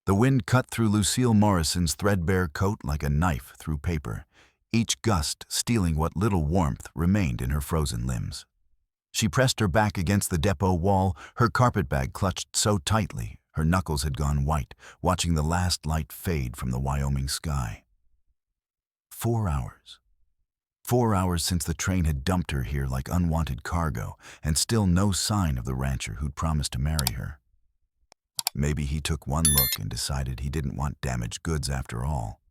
The wind cut through Lucille Morrison's threadbare coat like a knife through paper, each gust stealing what little warmth remained in her frozen limbs. She pressed her back against the depot wall, her carpetbag clutched so tightly her knuckles had gone white, watching the last light fade from the Wyoming sky. 4 hours. 4 hours since the train had dumped her here like unwanted cargo, and still no sign of the rancher who'd promised to marry her. Maybe he took one look and decided he didn't want damaged goods after all.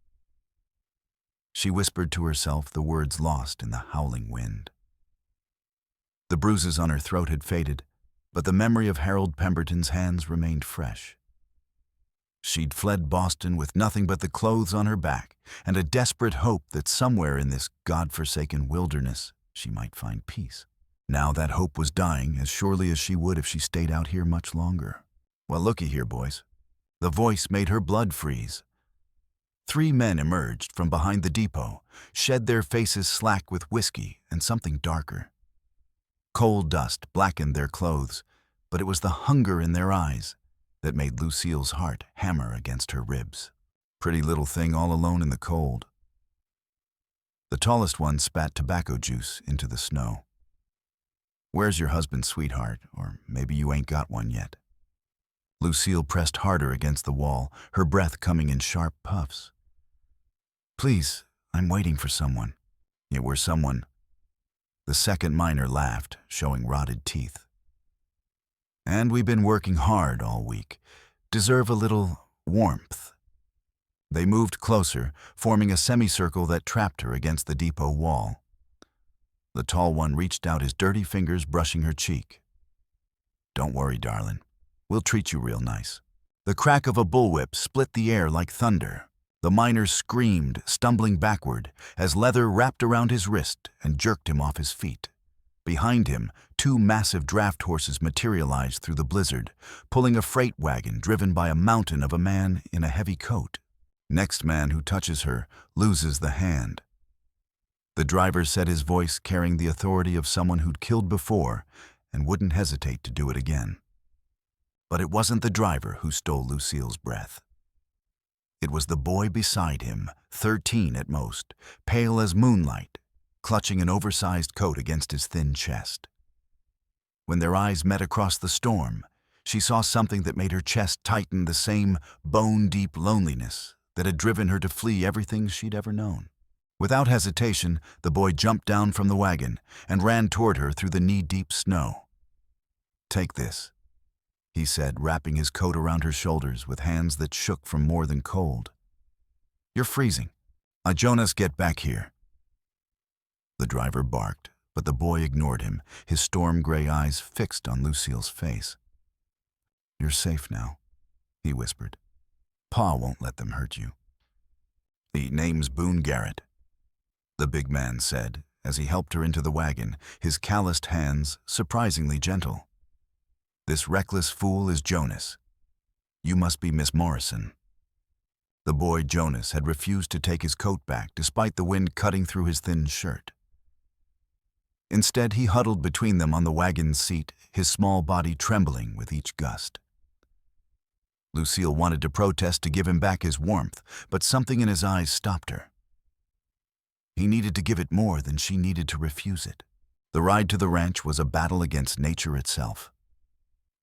She whispered to herself, the words lost in the howling wind. The bruises on her throat had faded, but the memory of Harold Pemberton's hands remained fresh. She'd fled Boston with nothing but the clothes on her back and a desperate hope that somewhere in this God-forsaken wilderness she might find peace. Now that hope was dying as surely as she would if she stayed out here much longer. Well, looky here, boys. The voice made her blood freeze. 3 men emerged from behind the depot, shed their faces slack with whiskey and something darker. Coal dust blackened their clothes, but it was the hunger in their eyes that made Lucille's heart hammer against her ribs. Pretty little thing all alone in the cold. The tallest one spat tobacco juice into the snow. Where's your husband, sweetheart? Or maybe you ain't got one yet. Lucille pressed harder against the wall, her breath coming in sharp puffs. Please, I'm waiting for someone. It were someone. The second miner laughed, showing rotted teeth. And we've been working hard all week. Deserve a little warmth. They moved closer, forming a semicircle that trapped her against the depot wall. The tall one reached out his dirty fingers, brushing her cheek. Don't worry, darling. We'll treat you real nice. The crack of a bullwhip split the air like thunder. The miner screamed, stumbling backward, as leather wrapped around his wrist and jerked him off his feet. Behind him, 2 massive draft horses materialized through the blizzard, pulling a freight wagon driven by a mountain of a man in a heavy coat. Next man who touches her loses the hand. The driver said, his voice carrying the authority of someone who'd killed before and wouldn't hesitate to do it again. But it wasn't the driver who stole Lucille's breath. It was the boy beside him, 13 at most, pale as moonlight, clutching an oversized coat against his thin chest. When their eyes met across the storm, she saw something that made her chest tighten, the same bone-deep loneliness that had driven her to flee everything she'd ever known. Without hesitation, the boy jumped down from the wagon and ran toward her through the knee-deep snow. Take this, he said, wrapping his coat around her shoulders with hands that shook from more than cold. You're freezing. Jonas, get back here. The driver barked, but the boy ignored him, his storm-gray eyes fixed on Lucille's face. You're safe now, he whispered. Pa won't let them hurt you. The name's Boone Garrett, the big man said as he helped her into the wagon, his calloused hands surprisingly gentle. This reckless fool is Jonas. You must be Miss Morrison. The boy Jonas had refused to take his coat back despite the wind cutting through his thin shirt. Instead, he huddled between them on the wagon's seat, his small body trembling with each gust. Lucille wanted to protest to give him back his warmth, but something in his eyes stopped her. He needed to give it more than she needed to refuse it. The ride to the ranch was a battle against nature itself.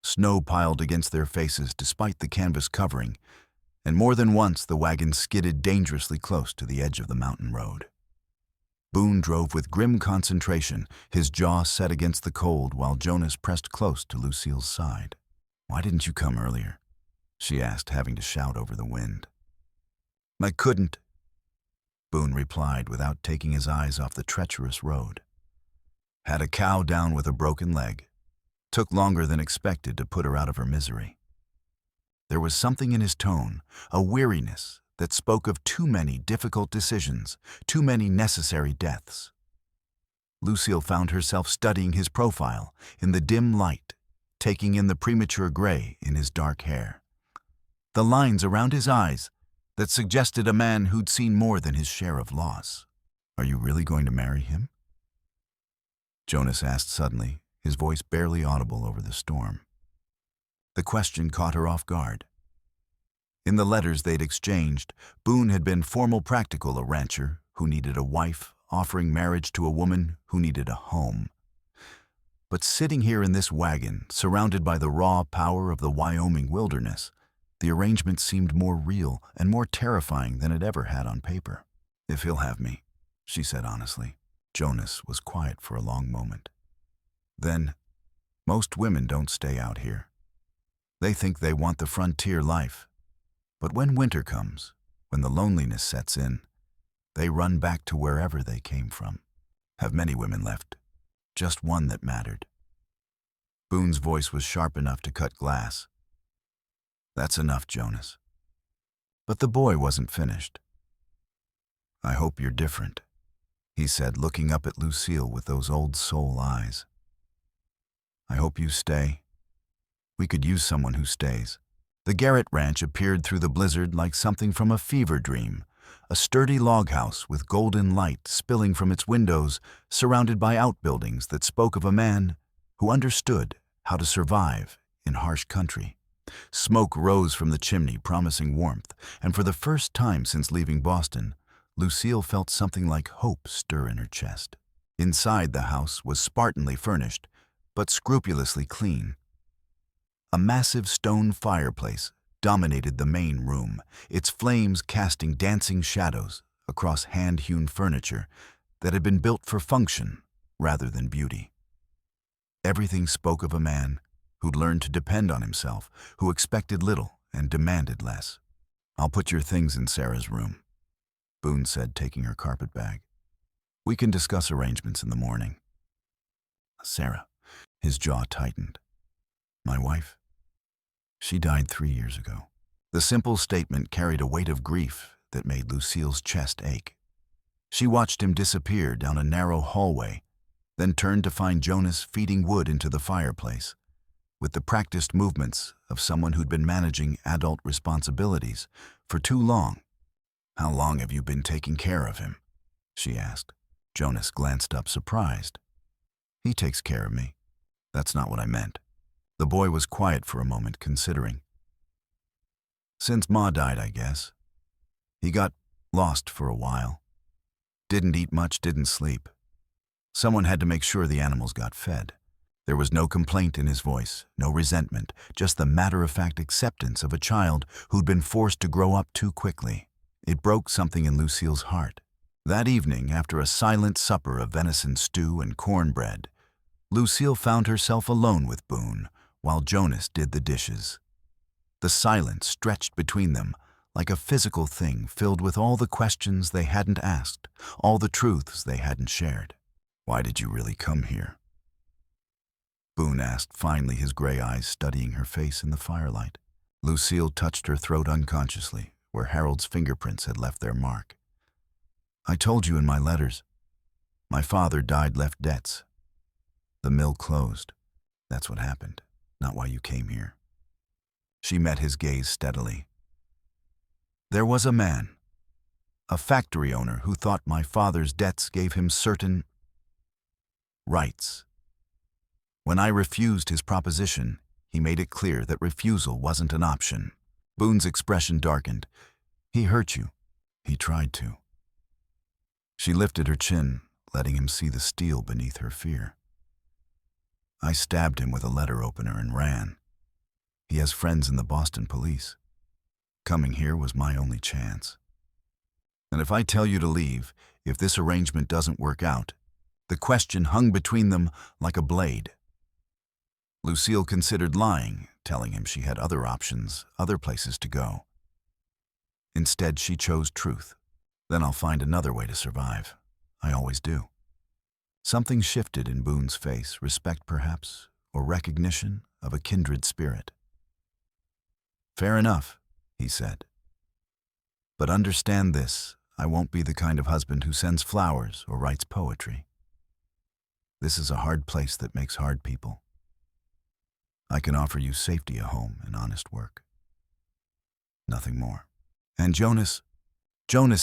Snow piled against their faces despite the canvas covering, and more than once the wagon skidded dangerously close to the edge of the mountain road. Boone drove with grim concentration, his jaw set against the cold while Jonas pressed close to Lucille's side. Why didn't you come earlier? She asked, having to shout over the wind. I couldn't, Boone replied without taking his eyes off the treacherous road. Had a cow down with a broken leg. Took longer than expected to put her out of her misery. There was something in his tone, a weariness that spoke of too many difficult decisions, too many necessary deaths. Lucille found herself studying his profile in the dim light, taking in the premature gray in his dark hair. The lines around his eyes that suggested a man who'd seen more than his share of loss. Are you really going to marry him? Jonas asked suddenly, his voice barely audible over the storm. The question caught her off guard. In the letters they'd exchanged, Boone had been formal practical, a rancher who needed a wife, offering marriage to a woman who needed a home. But sitting here in this wagon, surrounded by the raw power of the Wyoming wilderness, the arrangement seemed more real and more terrifying than it ever had on paper. "If he'll have me," she said honestly. Jonas was quiet for a long moment. Then, "Most women don't stay out here. They think they want the frontier life. But when winter comes, when the loneliness sets in, they run back to wherever they came from." "Have many women left? Just one that mattered?" Boone's voice was sharp enough to cut glass. "That's enough, Jonas." But the boy wasn't finished. "I hope you're different," he said, looking up at Lucille with those old soul eyes. "I hope you stay. We could use someone who stays." The Garrett Ranch appeared through the blizzard like something from a fever dream, a sturdy log house with golden light spilling from its windows, surrounded by outbuildings that spoke of a man who understood how to survive in harsh country. Smoke rose from the chimney, promising warmth, and for the first time since leaving Boston, Lucille felt something like hope stir in her chest. Inside, the house was spartanly furnished, but scrupulously clean. A massive stone fireplace dominated the main room, its flames casting dancing shadows across hand-hewn furniture that had been built for function rather than beauty. Everything spoke of a man who'd learned to depend on himself, who expected little and demanded less. "I'll put your things in Sarah's room," Boone said, taking her carpet bag. "We can discuss arrangements in the morning." "Sarah," his jaw tightened. "My wife? She died 3 years ago." The simple statement carried a weight of grief that made Lucille's chest ache. She watched him disappear down a narrow hallway, then turned to find Jonas feeding wood into the fireplace, with the practiced movements of someone who'd been managing adult responsibilities for too long. "How long have you been taking care of him?" she asked. Jonas glanced up, surprised. "He takes care of me. That's not what I meant." The boy was quiet for a moment, considering. "Since Ma died, I guess. He got lost for a while. Didn't eat much, didn't sleep. Someone had to make sure the animals got fed." There was no complaint in his voice, no resentment, just the matter-of-fact acceptance of a child who'd been forced to grow up too quickly. It broke something in Lucille's heart. That evening, after a silent supper of venison stew and cornbread, Lucille found herself alone with Boone while Jonas did the dishes. The silence stretched between them like a physical thing filled with all the questions they hadn't asked, all the truths they hadn't shared. "Why did you really come here?" Boone asked finally, his gray eyes studying her face in the firelight. Lucille touched her throat unconsciously, where Harold's fingerprints had left their mark. "I told you in my letters. My father died, left debts. The mill closed. That's what happened, not why you came here." She met his gaze steadily. "There was a man, a factory owner, who thought my father's debts gave him certain rights. When I refused his proposition, he made it clear that refusal wasn't an option." Boone's expression darkened. "He hurt you." "He tried to." She lifted her chin, letting him see the steel beneath her fear. "I stabbed him with a letter opener and ran. He has friends in the Boston police. Coming here was my only chance. And if I tell you to leave, if this arrangement doesn't work out," the question hung between them like a blade. Lucille considered lying, telling him she had other options, other places to go. Instead, she chose truth. "Then I'll find another way to survive. I always do." Something shifted in Boone's face, respect perhaps, or recognition of a kindred spirit. "Fair enough," he said. "But understand this, I won't be the kind of husband who sends flowers or writes poetry. This is a hard place that makes hard people. I can offer you safety, a home, and honest work. Nothing more. And Jonas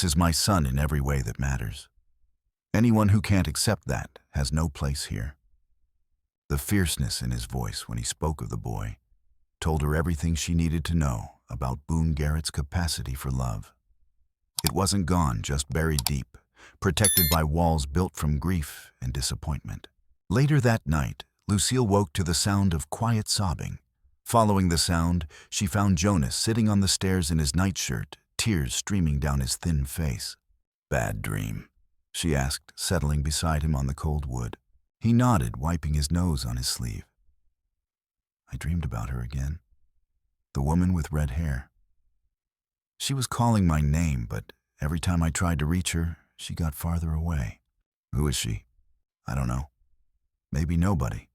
is my son in every way that matters. Anyone who can't accept that has no place here." The fierceness in his voice when he spoke of the boy told her everything she needed to know about Boone Garrett's capacity for love. It wasn't gone, just buried deep, protected by walls built from grief and disappointment. Later that night, Lucille woke to the sound of quiet sobbing. Following the sound, she found Jonas sitting on the stairs in his nightshirt, tears streaming down his thin face. "Bad dream?" she asked, settling beside him on the cold wood. He nodded, wiping his nose on his sleeve. "I dreamed about her again. The woman with red hair. She was calling my name, but every time I tried to reach her, she got farther away." "Who is she?" "I don't know. Maybe nobody.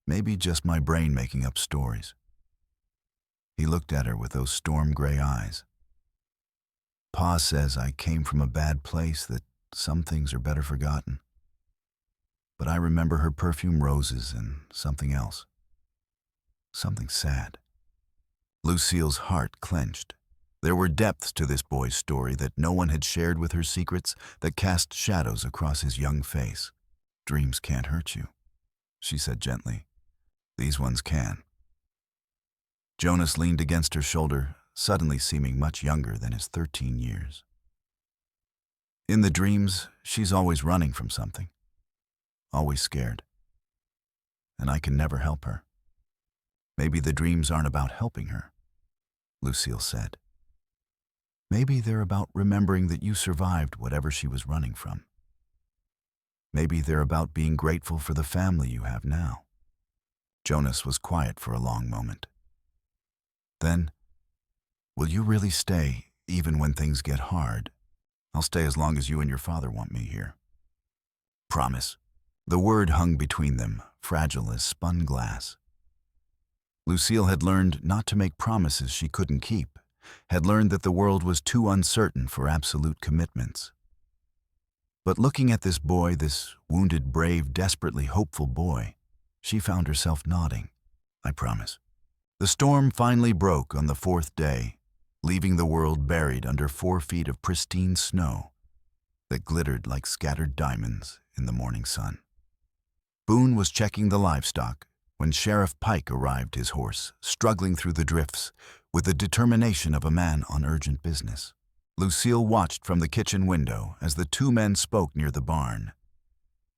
Maybe just my brain making up stories." He looked at her with those storm-gray eyes. "Pa says I came from a bad place, that some things are better forgotten. But I remember her perfume roses and something else. Something sad." Lucille's heart clenched. There were depths to this boy's story that no one had shared with her, secrets that cast shadows across his young face. "Dreams can't hurt you," she said gently. "These ones can." Jonas leaned against her shoulder, suddenly seeming much younger than his 13 years. "In the dreams, she's always running from something. Always scared. And I can never help her." "Maybe the dreams aren't about helping her," Lucille said. "Maybe they're about remembering that you survived whatever she was running from. Maybe they're about being grateful for the family you have now." Jonas was quiet for a long moment. Then, "Will you really stay, even when things get hard?" "I'll stay as long as you and your father want me here." "Promise." The word hung between them, fragile as spun glass. Lucille had learned not to make promises she couldn't keep, had learned that the world was too uncertain for absolute commitments. But looking at this boy, this wounded, brave, desperately hopeful boy, she found herself nodding. "I promise." The storm finally broke on the 4th day, leaving the world buried under 4 feet of pristine snow that glittered like scattered diamonds in the morning sun. Boone was checking the livestock when Sheriff Pike arrived, his horse struggling through the drifts with the determination of a man on urgent business. Lucille watched from the kitchen window as the 2 men spoke near the barn.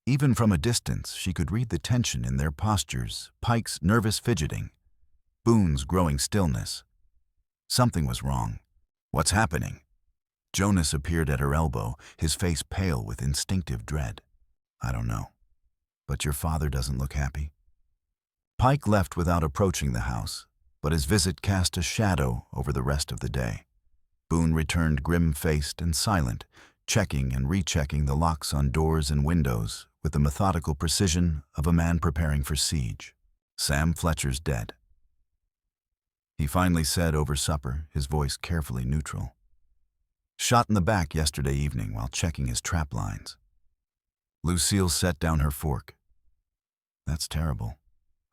Even from a distance, she could read the tension in their postures, Pike's nervous fidgeting, Boone's growing stillness. Something was wrong. "What's happening?" Jonas appeared at her elbow, his face pale with instinctive dread. "I don't know. But your father doesn't look happy." Pike left without approaching the house, but his visit cast a shadow over the rest of the day. Boone returned grim-faced and silent, checking and rechecking the locks on doors and windows with the methodical precision of a man preparing for siege. "Sam Fletcher's dead," he finally said over supper, his voice carefully neutral. "Shot in the back yesterday evening while checking his trap lines." Lucille set down her fork. "That's terrible.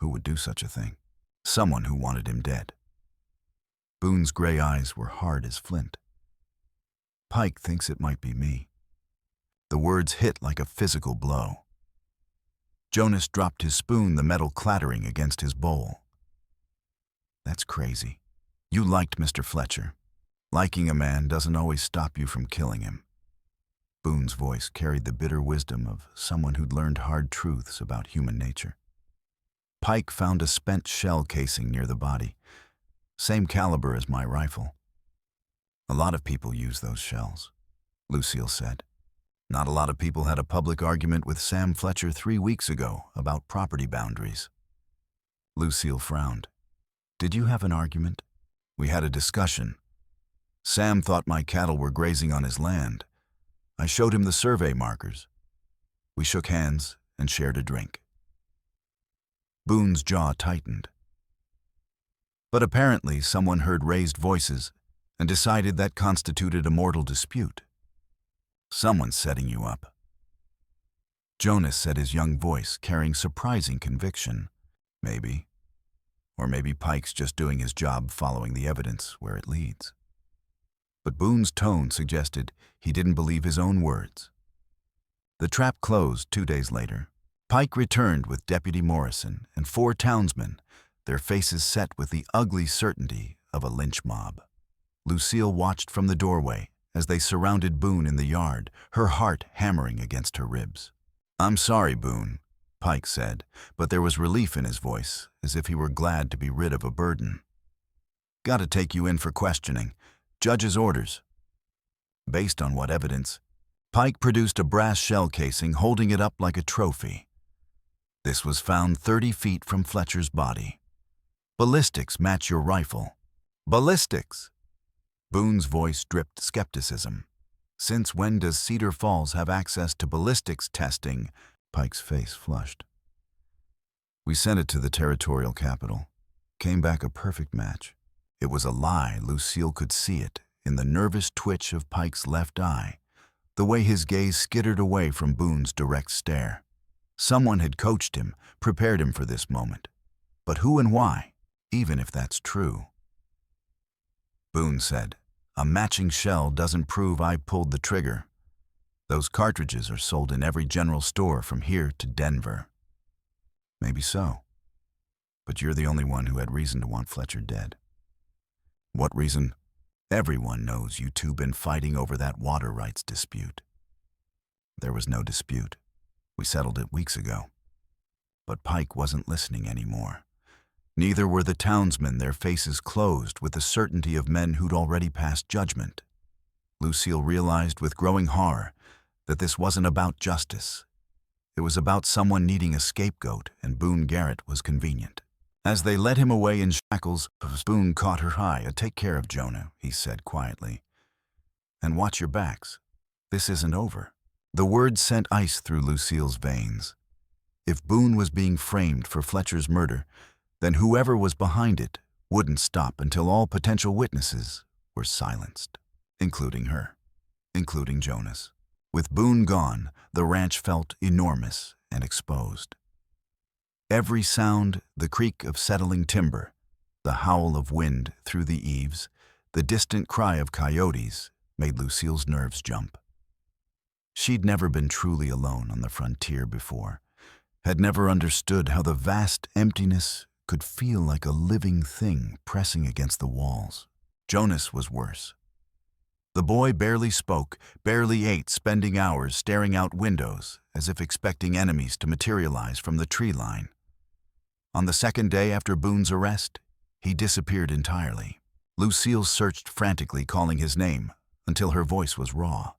Who would do such a thing?" "Someone who wanted him dead." Boone's gray eyes were hard as flint. "Pike thinks it might be me." The words hit like a physical blow. Jonas dropped his spoon, the metal clattering against his bowl. "That's crazy. You liked Mr. Fletcher. Liking a man doesn't always stop you from killing him." Boone's voice carried the bitter wisdom of someone who'd learned hard truths about human nature. "Pike found a spent shell casing near the body. Same caliber as my rifle. A lot of people use those shells," Lucille said. "Not a lot of people had a public argument with Sam Fletcher 3 weeks ago about property boundaries." Lucille frowned. "Did you have an argument?" "We had a discussion. Sam thought my cattle were grazing on his land. I showed him the survey markers. We shook hands and shared a drink." Boone's jaw tightened. But apparently someone heard raised voices and decided that constituted a mortal dispute. "Someone's setting you up." Jonas said, his young voice carrying surprising conviction. "Maybe. Or maybe Pike's just doing his job, following the evidence where it leads." But Boone's tone suggested he didn't believe his own words. The trap closed 2 days later. Pike returned with Deputy Morrison and 4 townsmen, their faces set with the ugly certainty of a lynch mob. Lucille watched from the doorway as they surrounded Boone in the yard, her heart hammering against her ribs. "I'm sorry, Boone," Pike said, but there was relief in his voice, as if he were glad to be rid of a burden. "Gotta take you in for questioning. Judge's orders." Based on what evidence? Pike produced a brass shell casing, holding it up like a trophy. "This was found 30 feet from Fletcher's body. Ballistics match your rifle." "Ballistics?" Boone's voice dripped skepticism. "Since when does Cedar Falls have access to ballistics testing?" Pike's face flushed. "We sent it to the territorial capital. Came back a perfect match." It was a lie. Lucille could see it in the nervous twitch of Pike's left eye, the way his gaze skittered away from Boone's direct stare. Someone had coached him, prepared him for this moment. But who and why, even if that's true? Boone said, "A matching shell doesn't prove I pulled the trigger. Those cartridges are sold in every general store from here to Denver." "Maybe so. But you're the only one who had reason to want Fletcher dead." "What reason?" "Everyone knows you two been fighting over that water rights dispute." "There was no dispute. We settled it weeks ago." But Pike wasn't listening anymore. Neither were the townsmen, their faces closed with the certainty of men who'd already passed judgment. Lucille realized with growing horror that this wasn't about justice. It was about someone needing a scapegoat, and Boone Garrett was convenient. As they led him away in shackles, Boone caught her eye. "Take care of Jonah," he said quietly. "And watch your backs. This isn't over." The words sent ice through Lucille's veins. If Boone was being framed for Fletcher's murder, then whoever was behind it wouldn't stop until all potential witnesses were silenced, including her, including Jonas. With Boone gone, the ranch felt enormous and exposed. Every sound, the creak of settling timber, the howl of wind through the eaves, the distant cry of coyotes, made Lucille's nerves jump. She'd never been truly alone on the frontier before, had never understood how the vast emptiness could feel like a living thing pressing against the walls. Jonas was worse. The boy barely spoke, barely ate, spending hours staring out windows as if expecting enemies to materialize from the tree line. On the second day after Boone's arrest, he disappeared entirely. Lucille searched frantically, calling his name, until her voice was raw.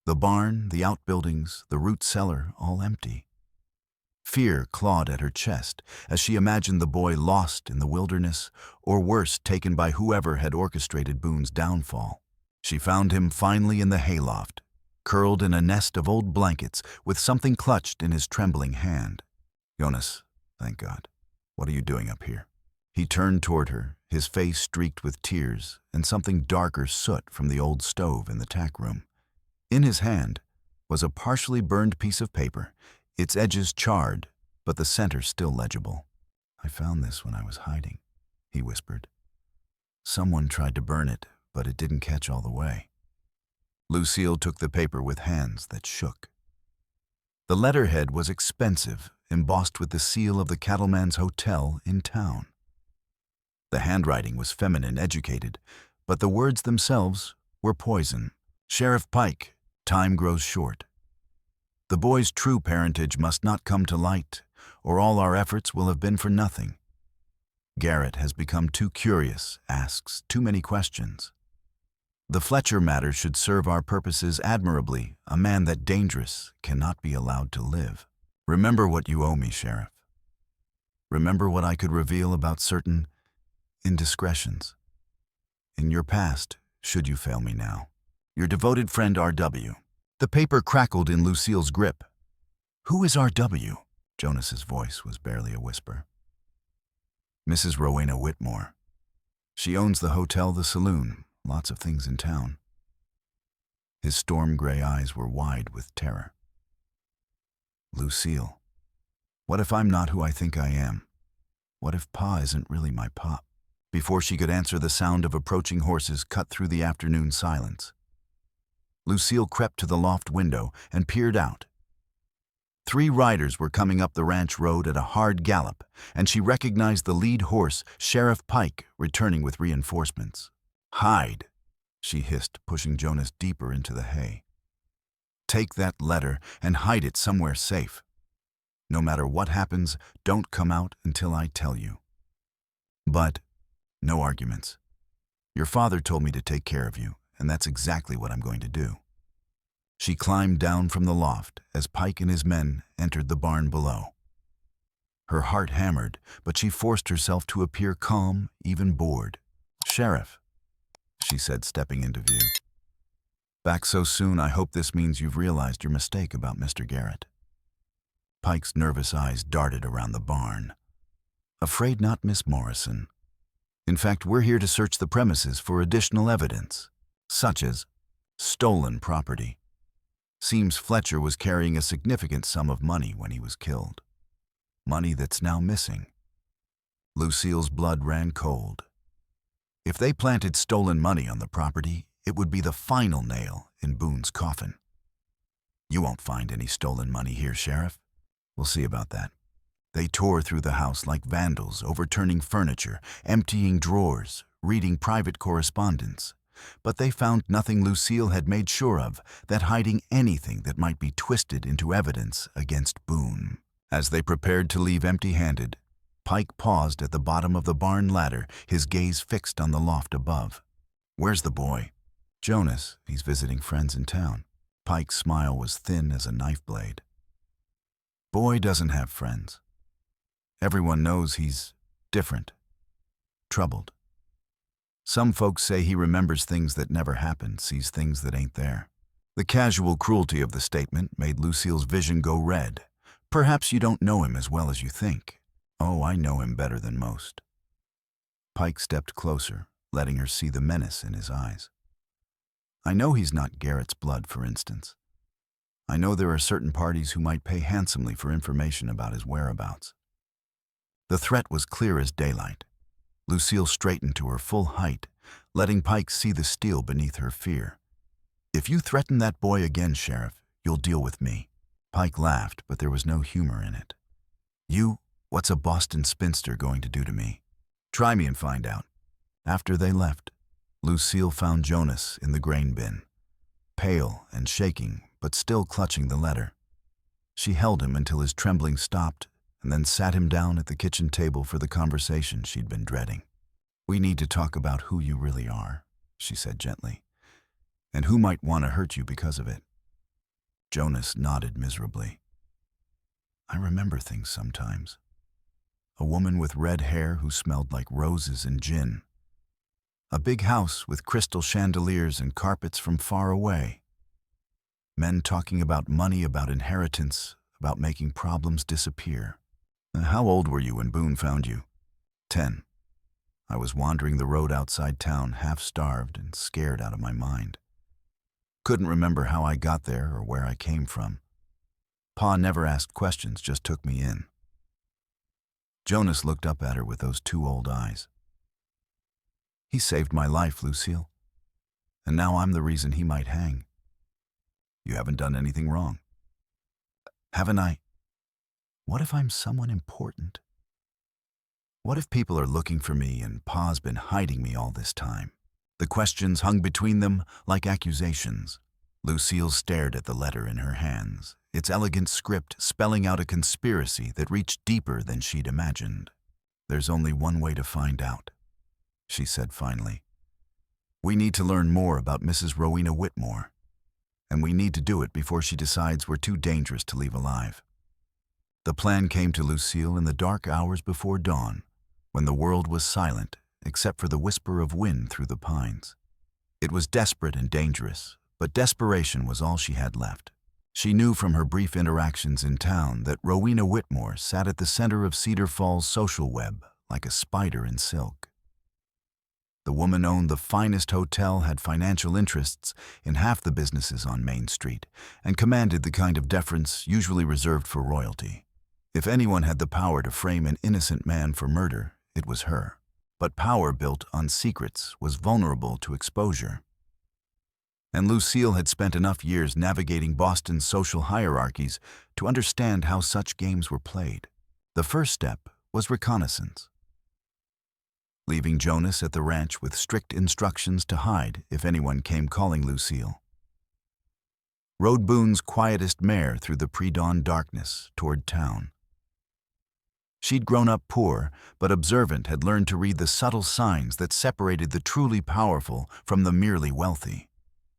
The barn, the outbuildings, the root cellar, all empty. Fear clawed at her chest as she imagined the boy lost in the wilderness, or worse, taken by whoever had orchestrated Boone's downfall. She found him finally in the hayloft, curled in a nest of old blankets with something clutched in his trembling hand. "Jonas, thank God. What are you doing up here?" He turned toward her, his face streaked with tears and something darker soot from the old stove in the tack room. In his hand was a partially burned piece of paper, its edges charred, but the center still legible. "I found this when I was hiding," he whispered. "Someone tried to burn it, but it didn't catch all the way." Lucille took the paper with hands that shook. The letterhead was expensive, embossed with the seal of the cattleman's hotel in town. The handwriting was feminine, educated, but the words themselves were poison. "Sheriff Pike, time grows short. The boy's true parentage must not come to light, or all our efforts will have been for nothing. Garrett has become too curious, asks too many questions. The Fletcher matter should serve our purposes admirably. A man that dangerous cannot be allowed to live. Remember what you owe me, Sheriff. Remember what I could reveal about certain indiscretions. In your past, should you fail me now. Your devoted friend R.W." The paper crackled in Lucille's grip. "Who is R.W.?" Jonas's voice was barely a whisper. "Mrs. Rowena Whitmore. She owns the hotel, the saloon, lots of things in town." His storm gray eyes were wide with terror. "Lucille, what if I'm not who I think I am? What if Pa isn't really my pop?" Before she could answer, the sound of approaching horses cut through the afternoon silence. Lucille crept to the loft window and peered out. 3 riders were coming up the ranch road at a hard gallop, and she recognized the lead horse, Sheriff Pike, returning with reinforcements. "Hide," she hissed, pushing Jonas deeper into the hay. "Take that letter and hide it somewhere safe. No matter what happens, don't come out until I tell you." "But," no arguments. "Your father told me to take care of you, and that's exactly what I'm going to do." She climbed down from the loft as Pike and his men entered the barn below. Her heart hammered, but she forced herself to appear calm, even bored. "Sheriff," she said, stepping into view. "Back so soon, I hope this means you've realized your mistake about Mr. Garrett." Pike's nervous eyes darted around the barn. "Afraid not, Miss Morrison. In fact, we're here to search the premises for additional evidence, such as stolen property. Seems Fletcher was carrying a significant sum of money when he was killed. Money that's now missing." Lucille's blood ran cold. If they planted stolen money on the property, it would be the final nail in Boone's coffin. "You won't find any stolen money here, Sheriff. We'll see about that." They tore through the house like vandals, overturning furniture, emptying drawers, reading private correspondence. But they found nothing Lucille had made sure of, that hiding anything that might be twisted into evidence against Boone. As they prepared to leave empty-handed, Pike paused at the bottom of the barn ladder, his gaze fixed on the loft above. "Where's the boy?" "Jonas. He's visiting friends in town." Pike's smile was thin as a knife blade. "Boy doesn't have friends. Everyone knows he's different, troubled. Some folks say he remembers things that never happened, sees things that ain't there." The casual cruelty of the statement made Lucille's vision go red. "Perhaps you don't know him as well as you think." "Oh, I know him better than most." Pike stepped closer, letting her see the menace in his eyes. "I know he's not Garrett's blood, for instance. I know there are certain parties who might pay handsomely for information about his whereabouts." The threat was clear as daylight. Lucille straightened to her full height, letting Pike see the steel beneath her fear. "If you threaten that boy again, Sheriff, you'll deal with me." Pike laughed, but there was no humor in it. What's a Boston spinster going to do to me? Try me and find out." After they left, Lucille found Jonas in the grain bin, pale and shaking, but still clutching the letter. She held him until his trembling stopped, and then sat him down at the kitchen table for the conversation she'd been dreading. "We need to talk about who you really are," she said gently, "and who might want to hurt you because of it." Jonas nodded miserably. "I remember things sometimes. A woman with red hair who smelled like roses and gin. A big house with crystal chandeliers and carpets from far away. Men talking about money, about inheritance, about making problems disappear." "How old were you when Boone found you?" 10. I was wandering the road outside town, half-starved and scared out of my mind. Couldn't remember how I got there or where I came from. Pa never asked questions, just took me in." Jonas looked up at her with those 2 old eyes. "He saved my life, Lucille. And now I'm the reason he might hang." "You haven't done anything wrong." "Haven't I? What if I'm someone important? What if people are looking for me and Pa's been hiding me all this time?" The questions hung between them like accusations. Lucille stared at the letter in her hands, its elegant script spelling out a conspiracy that reached deeper than she'd imagined. "There's only one way to find out," she said finally. "We need to learn more about Mrs. Rowena Whitmore, and we need to do it before she decides we're too dangerous to leave alive." The plan came to Lucille in the dark hours before dawn, when the world was silent except for the whisper of wind through the pines. It was desperate and dangerous, but desperation was all she had left. She knew from her brief interactions in town that Rowena Whitmore sat at the center of Cedar Falls' social web like a spider in silk. The woman owned the finest hotel, had financial interests in half the businesses on Main Street, and commanded the kind of deference usually reserved for royalty. If anyone had the power to frame an innocent man for murder, it was her. But power built on secrets was vulnerable to exposure. And Lucille had spent enough years navigating Boston's social hierarchies to understand how such games were played. The first step was reconnaissance, leaving Jonas at the ranch with strict instructions to hide if anyone came calling Lucille. Rode Boone's quietest mare through the pre-dawn darkness toward town. She'd grown up poor, but observant had learned to read the subtle signs that separated the truly powerful from the merely wealthy.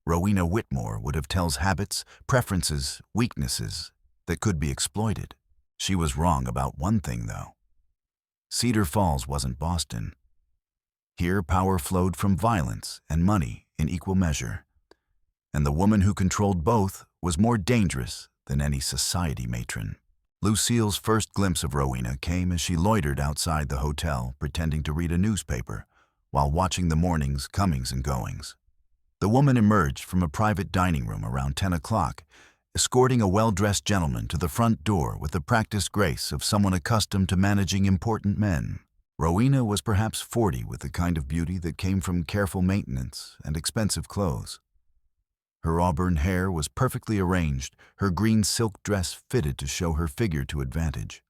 Rowena Whitmore would have tells habits, preferences, weaknesses that could be exploited. She was wrong about one thing, though. Cedar Falls wasn't Boston. Here, power flowed from violence and money in equal measure, and the woman who controlled both was more dangerous than any society matron. Lucille's first glimpse of Rowena came as she loitered outside the hotel, pretending to read a newspaper while watching the morning's comings and goings. The woman emerged from a private dining room around 10 o'clock, escorting a well-dressed gentleman to the front door with the practiced grace of someone accustomed to managing important men. Rowena was perhaps 40, with the kind of beauty that came from careful maintenance and expensive clothes. Her auburn hair was perfectly arranged, her green silk dress fitted to show her figure to advantage.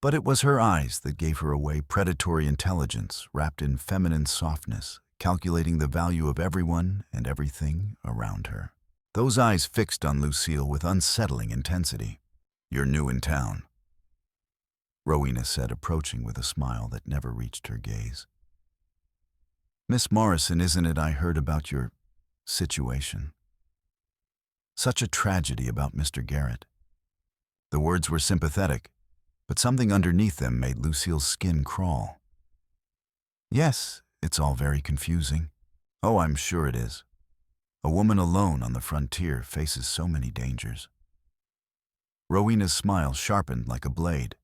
But it was her eyes that gave her away, predatory intelligence wrapped in feminine softness, calculating the value of everyone and everything around her. Those eyes fixed on Lucille with unsettling intensity. "You're new in town," Rowena said, approaching with a smile that never reached her gaze. "Miss Morrison, isn't it? I heard about your situation. Such a tragedy about Mr. Garrett." The words were sympathetic, but something underneath them made Lucille's skin crawl. "Yes, it's all very confusing." "Oh, I'm sure it is. A woman alone on the frontier faces so many dangers." Rowena's smile sharpened like a blade.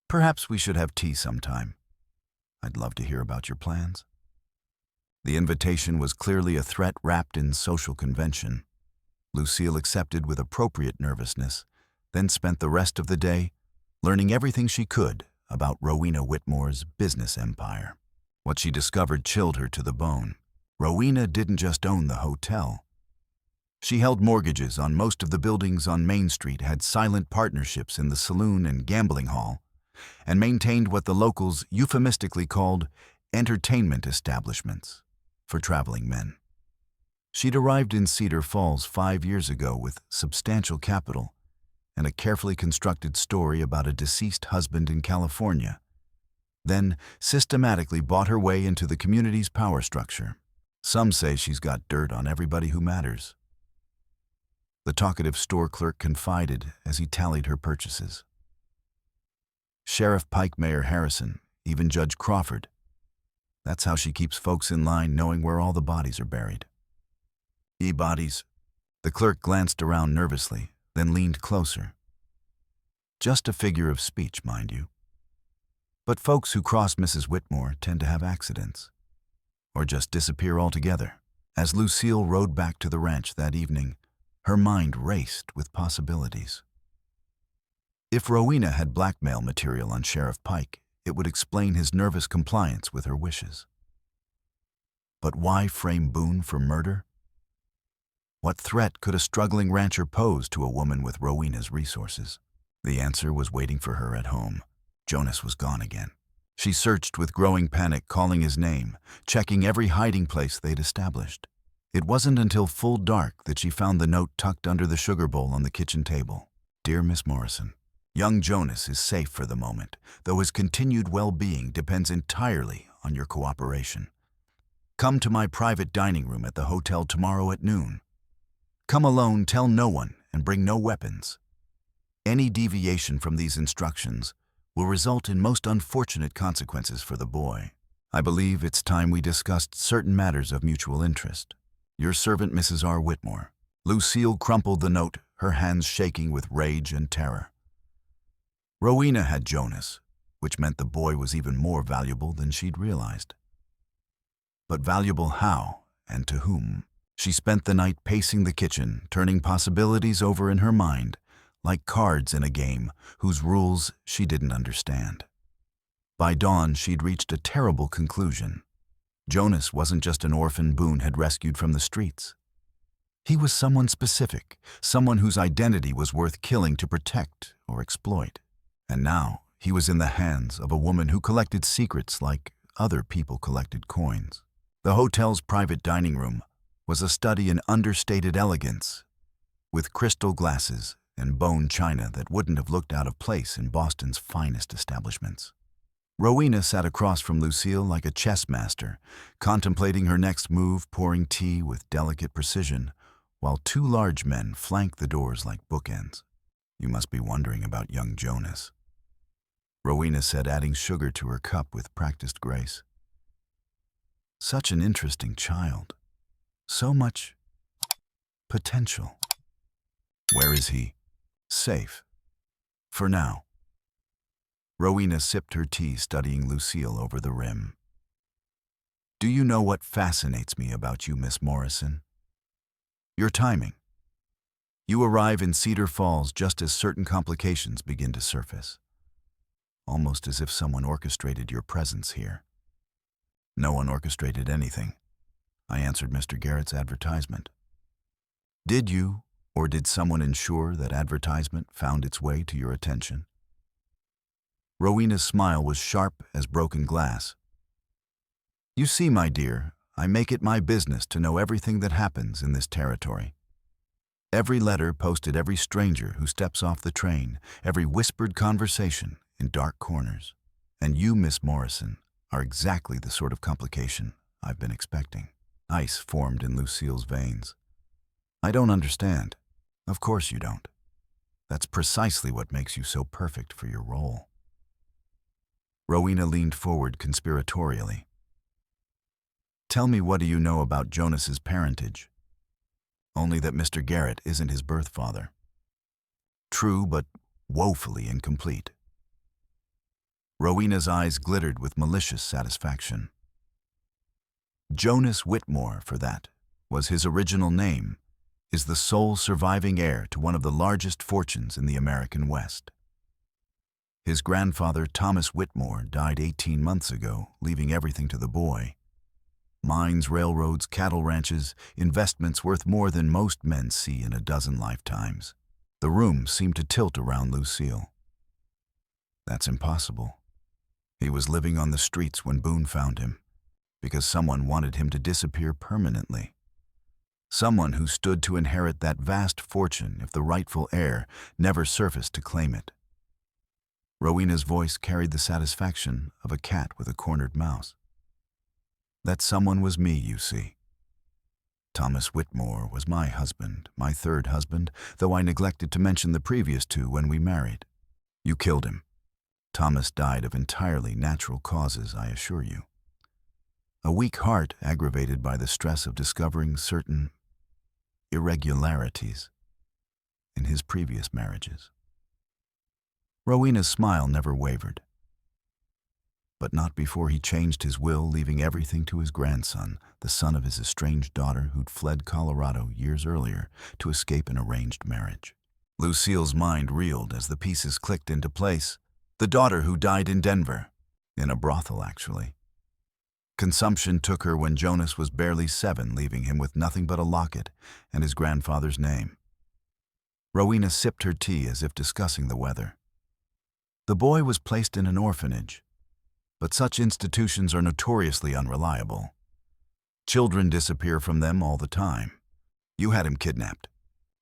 "Perhaps we should have tea sometime. I'd love to hear about your plans." The invitation was clearly a threat wrapped in social convention. Lucille accepted with appropriate nervousness, then spent the rest of the day learning everything she could about Rowena Whitmore's business empire. What she discovered chilled her to the bone. Rowena didn't just own the hotel. She held mortgages on most of the buildings on Main Street, had silent partnerships in the saloon and gambling hall, and maintained what the locals euphemistically called entertainment establishments for traveling men. She'd arrived in Cedar Falls 5 years ago with substantial capital and a carefully constructed story about a deceased husband in California, then systematically bought her way into the community's power structure. Some say she's got dirt on everybody who matters, the talkative store clerk confided as he tallied her purchases. Sheriff Pike, Mayor Harrison, even Judge Crawford. That's how she keeps folks in line, knowing where all the bodies are buried. "E-bodies?" The clerk glanced around nervously, then leaned closer. Just a figure of speech, mind you. But folks who cross Mrs. Whitmore tend to have accidents, or just disappear altogether. As Lucille rode back to the ranch that evening, her mind raced with possibilities. If Rowena had blackmail material on Sheriff Pike, it would explain his nervous compliance with her wishes. But why frame Boone for murder? What threat could a struggling rancher pose to a woman with Rowena's resources? The answer was waiting for her at home. Jonas was gone again. She searched with growing panic, calling his name, checking every hiding place they'd established. It wasn't until full dark that she found the note tucked under the sugar bowl on the kitchen table. "Dear Miss Morrison, young Jonas is safe for the moment, though his continued well-being depends entirely on your cooperation. Come to my private dining room at the hotel tomorrow at noon. Come alone, tell no one, and bring no weapons. Any deviation from these instructions will result in most unfortunate consequences for the boy. I believe it's time we discussed certain matters of mutual interest. Your servant, Mrs. R. Whitmore." Lucille crumpled the note, her hands shaking with rage and terror. Rowena had Jonas, which meant the boy was even more valuable than she'd realized. But valuable how and to whom? She spent the night pacing the kitchen, turning possibilities over in her mind, like cards in a game whose rules she didn't understand. By dawn, she'd reached a terrible conclusion. Jonas wasn't just an orphan Boone had rescued from the streets. He was someone specific, someone whose identity was worth killing to protect or exploit. And now he was in the hands of a woman who collected secrets like other people collected coins. The hotel's private dining room was a study in understated elegance, with crystal glasses and bone china that wouldn't have looked out of place in Boston's finest establishments. Rowena sat across from Lucille like a chess master, contemplating her next move, pouring tea with delicate precision, while two large men flanked the doors like bookends. "You must be wondering about young Jonas," Rowena said, adding sugar to her cup with practiced grace. "Such an interesting child. So much potential. Where is he?" "Safe. For now." Rowena sipped her tea, studying Lucille over the rim. "Do you know what fascinates me about you, Miss Morrison? Your timing. You arrive in Cedar Falls just as certain complications begin to surface. Almost as if someone orchestrated your presence here." "No one orchestrated anything. I answered Mr. Garrett's advertisement." "Did you, or did someone ensure that advertisement found its way to your attention?" Rowena's smile was sharp as broken glass. "You see, my dear, I make it my business to know everything that happens in this territory. Every letter posted, every stranger who steps off the train, every whispered conversation in dark corners. And you, Miss Morrison, are exactly the sort of complication I've been expecting." Ice formed in Lucille's veins. "I don't understand." "Of course you don't. That's precisely what makes you so perfect for your role." Rowena leaned forward conspiratorially. "Tell me, what do you know about Jonas's parentage?" "Only that Mr. Garrett isn't his birth father." "True, but woefully incomplete." Rowena's eyes glittered with malicious satisfaction. "Jonas Whitmore, for that, was his original name, is the sole surviving heir to one of the largest fortunes in the American West. His grandfather, Thomas Whitmore, died 18 months ago, leaving everything to the boy. Mines, railroads, cattle ranches, investments worth more than most men see in a dozen lifetimes." The room seemed to tilt around Lucille. "That's impossible. He was living on the streets when Boone found him, because someone wanted him to disappear permanently. Someone who stood to inherit that vast fortune if the rightful heir never surfaced to claim it." Rowena's voice carried the satisfaction of a cat with a cornered mouse. "That someone was me, you see. Thomas Whitmore was my husband, my third husband, though I neglected to mention the previous two when we married. You killed him. Thomas died of entirely natural causes, I assure you. A weak heart aggravated by the stress of discovering certain irregularities in his previous marriages." Rowena's smile never wavered. "But not before he changed his will, leaving everything to his grandson, the son of his estranged daughter who'd fled Colorado years earlier to escape an arranged marriage." Lucille's mind reeled as the pieces clicked into place. The daughter who died in Denver, in a brothel actually. Consumption took her when Jonas was barely 7, leaving him with nothing but a locket and his grandfather's name. Rowena sipped her tea as if discussing the weather. The boy was placed in an orphanage, but such institutions are notoriously unreliable. Children disappear from them all the time. You had him kidnapped.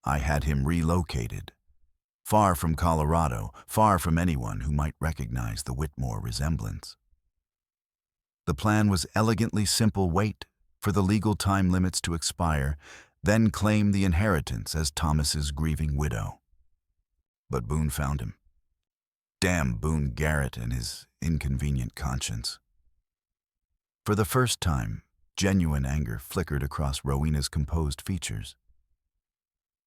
I had him relocated. Far from Colorado, far from anyone who might recognize the Whitmore resemblance. The plan was elegantly simple: wait for the legal time limits to expire, then claim the inheritance as Thomas's grieving widow. But Boone found him. Damn Boone Garrett and his inconvenient conscience. For the first time, genuine anger flickered across Rowena's composed features.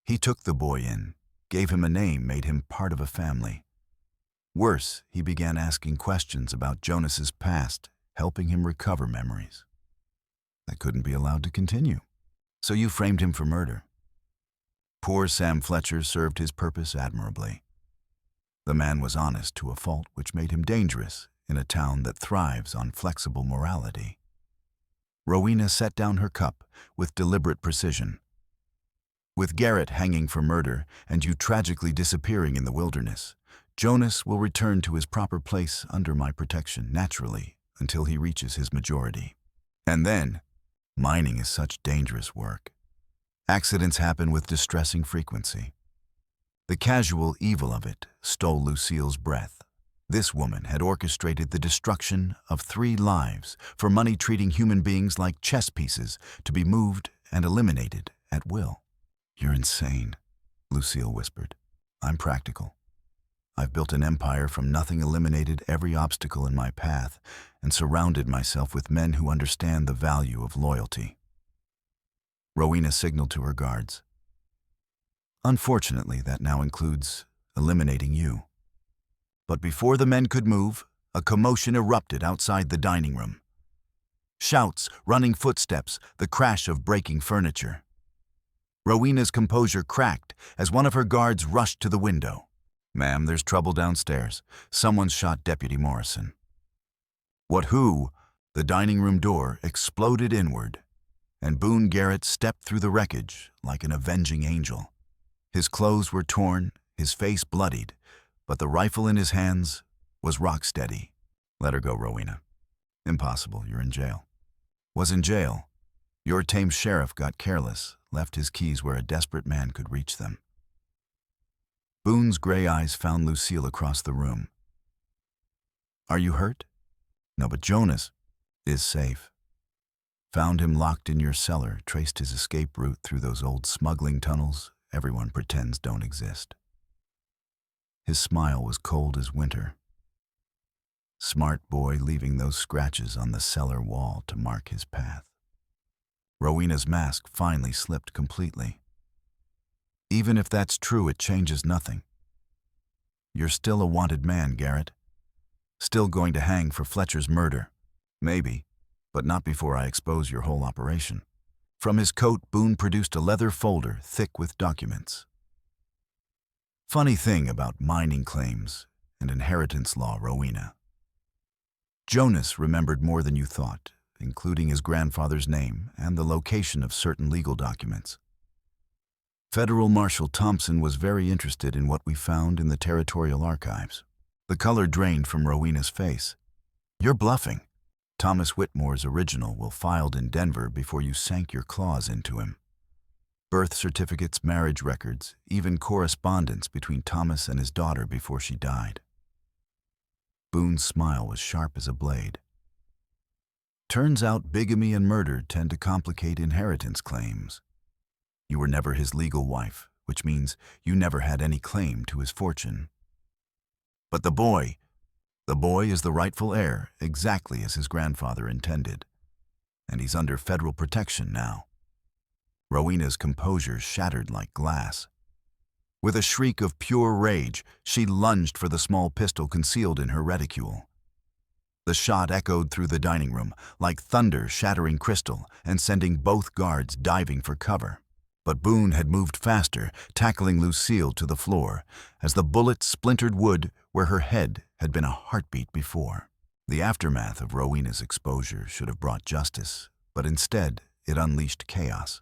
He took the boy in, gave him a name, made him part of a family. Worse, he began asking questions about Jonas's past, helping him recover memories. That couldn't be allowed to continue. So you framed him for murder. Poor Sam Fletcher served his purpose admirably. The man was honest to a fault, which made him dangerous in a town that thrives on flexible morality. Rowena set down her cup with deliberate precision. With Garrett hanging for murder and you tragically disappearing in the wilderness, Jonas will return to his proper place under my protection naturally until he reaches his majority. And then, mining is such dangerous work. Accidents happen with distressing frequency. The casual evil of it stole Lucille's breath. This woman had orchestrated the destruction of 3 lives for money, treating human beings like chess pieces to be moved and eliminated at will. "You're insane," Lucille whispered. "I'm practical. I've built an empire from nothing, eliminated every obstacle in my path, and surrounded myself with men who understand the value of loyalty." Rowena signaled to her guards. "Unfortunately, that now includes eliminating you." But before the men could move, a commotion erupted outside the dining room. Shouts, running footsteps, the crash of breaking furniture. Rowena's composure cracked as one of her guards rushed to the window. "Ma'am, there's trouble downstairs. Someone's shot Deputy Morrison." "What, who?" The dining room door exploded inward, and Boone Garrett stepped through the wreckage like an avenging angel. His clothes were torn, his face bloodied, but the rifle in his hands was rock steady. "Let her go, Rowena." "Impossible, you're in jail." "Was in jail. Your tame sheriff got careless, left his keys where a desperate man could reach them." Boone's gray eyes found Lucille across the room. "Are you hurt?" "No, but Jonas is safe. Found him locked in your cellar, traced his escape route through those old smuggling tunnels everyone pretends don't exist." His smile was cold as winter. Smart boy, leaving those scratches on the cellar wall to mark his path. Rowena's mask finally slipped completely. "Even if that's true, it changes nothing. You're still a wanted man, Garrett. Still going to hang for Fletcher's murder. Maybe, but not before I expose your whole operation." From his coat, Boone produced a leather folder thick with documents. "Funny thing about mining claims and inheritance law, Rowena. Jonas remembered more than you thought, including his grandfather's name and the location of certain legal documents. Federal Marshal Thompson was very interested in what we found in the territorial archives." The color drained from Rowena's face. "You're bluffing. Thomas Whitmore's original will filed in Denver before you sank your claws into him. Birth certificates, marriage records, even correspondence between Thomas and his daughter before she died." Boone's smile was sharp as a blade. "Turns out bigamy and murder tend to complicate inheritance claims. You were never his legal wife, which means you never had any claim to his fortune. But the boy is the rightful heir, exactly as his grandfather intended. And he's under federal protection now." Rowena's composure shattered like glass. With a shriek of pure rage, she lunged for the small pistol concealed in her reticule. The shot echoed through the dining room, like thunder shattering crystal and sending both guards diving for cover. But Boone had moved faster, tackling Lucille to the floor, as the bullet splintered wood where her head had been a heartbeat before. The aftermath of Rowena's exposure should have brought justice, but instead it unleashed chaos.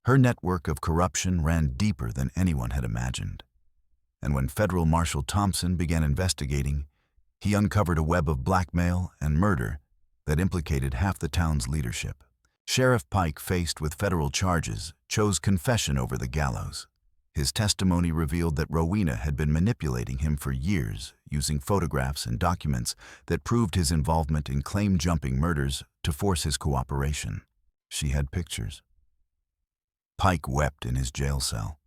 Her network of corruption ran deeper than anyone had imagined. And when Federal Marshal Thompson began investigating, he uncovered a web of blackmail and murder that implicated half the town's leadership. Sheriff Pike, faced with federal charges, chose confession over the gallows. His testimony revealed that Rowena had been manipulating him for years, using photographs and documents that proved his involvement in claim-jumping murders to force his cooperation. She had pictures. Pike wept in his jail cell.